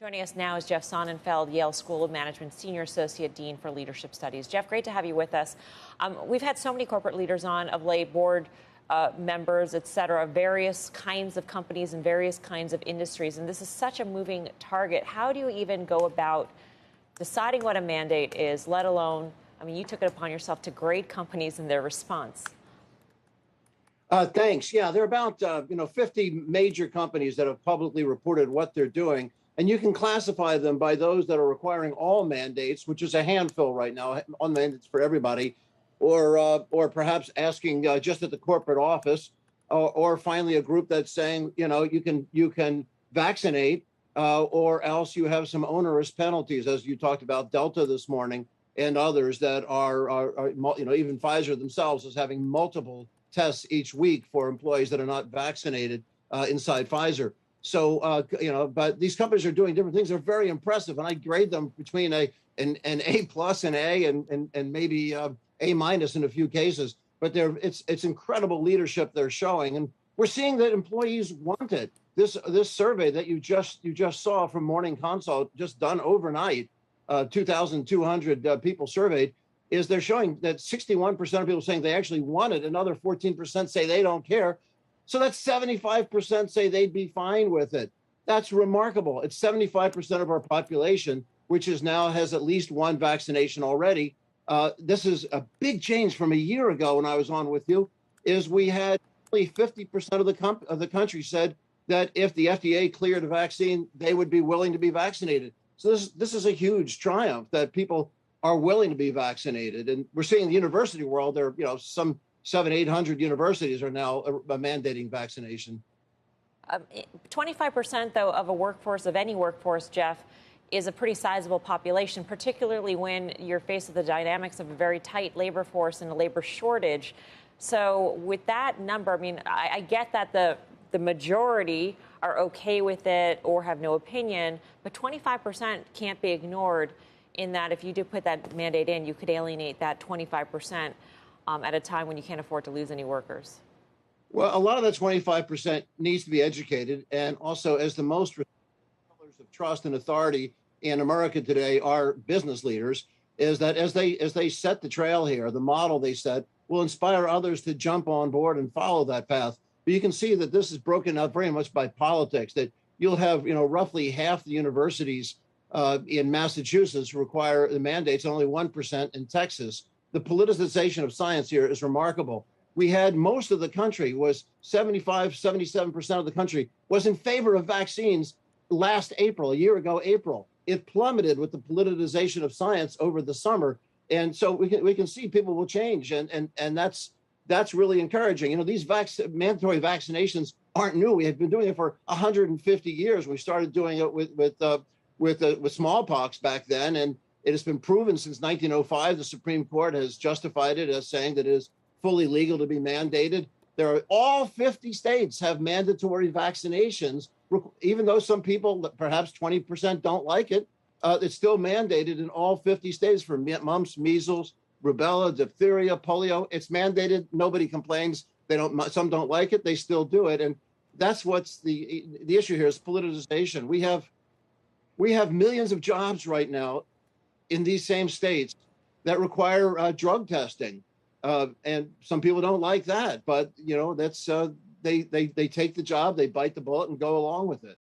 Joining us now is Jeff Sonnenfeld, Yale School of Management Senior Associate Dean for Leadership Studies. Jeff, great to have you with us. We've had so many corporate leaders on of late, board members, et cetera, various kinds of companies and various kinds of industries. And this is such a moving target. How do you even go about deciding what a mandate is, let alone, I mean, you took it upon yourself to grade companies in their response. Thanks. Yeah, there are about 50 major companies that have publicly reported what they're doing. And you can classify them by those that are requiring all mandates, which is a handful right now, on mandates for everybody, or perhaps asking just at the corporate office, or finally a group that's saying, you can vaccinate, or else you have some onerous penalties, as you talked about Delta this morning and others that are even Pfizer themselves is having multiple tests each week for employees that are not vaccinated inside Pfizer. So, but these companies are doing different things. They're very impressive. And I grade them between an A plus and A and maybe A minus in a few cases. But it's incredible leadership they're showing. And we're seeing that employees want it. This survey that you just saw from Morning Consult, just done overnight, 2,200 people surveyed, is they're showing that 61% of people saying they actually want it. Another 14% say they don't care. So that's 75% say they'd be fine with it. That's remarkable. It's 75% of our population, which is now has at least one vaccination already. This is a big change from a year ago when I was on with you, is we had only 50% of the country said that if the FDA cleared a vaccine, they would be willing to be vaccinated. So this is a huge triumph that people are willing to be vaccinated. And we're seeing in the university world, there are, some 700-800 universities are now mandating vaccination. 25%, though, of a workforce, of any workforce, Jeff, is a pretty sizable population, particularly when you're faced with the dynamics of a very tight labor force and a labor shortage. So with that number, I mean, I get that the majority are okay with it or have no opinion, but 25% can't be ignored in that if you do put that mandate in, you could alienate that 25%. At a time when you can't afford to lose any workers? Well, a lot of that 25% needs to be educated. And also, as the most pillars of trust and authority in America today are business leaders, is that as they set the trail here, the model they set will inspire others to jump on board and follow that path. But you can see that this is broken up very much by politics, that you'll have, roughly half the universities in Massachusetts require the mandates, only 1% in Texas. The politicization of science here is remarkable. We had most of the country was 77% of the country was in favor of vaccines last April, a year ago, April. It plummeted with the politicization of science over the summer. And so we can see people will change. And that's really encouraging. These mandatory vaccinations aren't new. We have been doing it for 150 years. We started doing it with smallpox back then. And it has been proven since 1905. The Supreme Court has justified it as saying that it is fully legal to be mandated. All 50 states have mandatory vaccinations, even though some people, perhaps 20%, don't like it. It's still mandated in all 50 states for mumps, measles, rubella, diphtheria, polio. It's mandated. Nobody complains. Some don't like it. They still do it. And that's what's the issue here is politicization. We have millions of jobs right now in these same states that require drug testing. And some people don't like that, but that's they take the job, they bite the bullet and go along with it.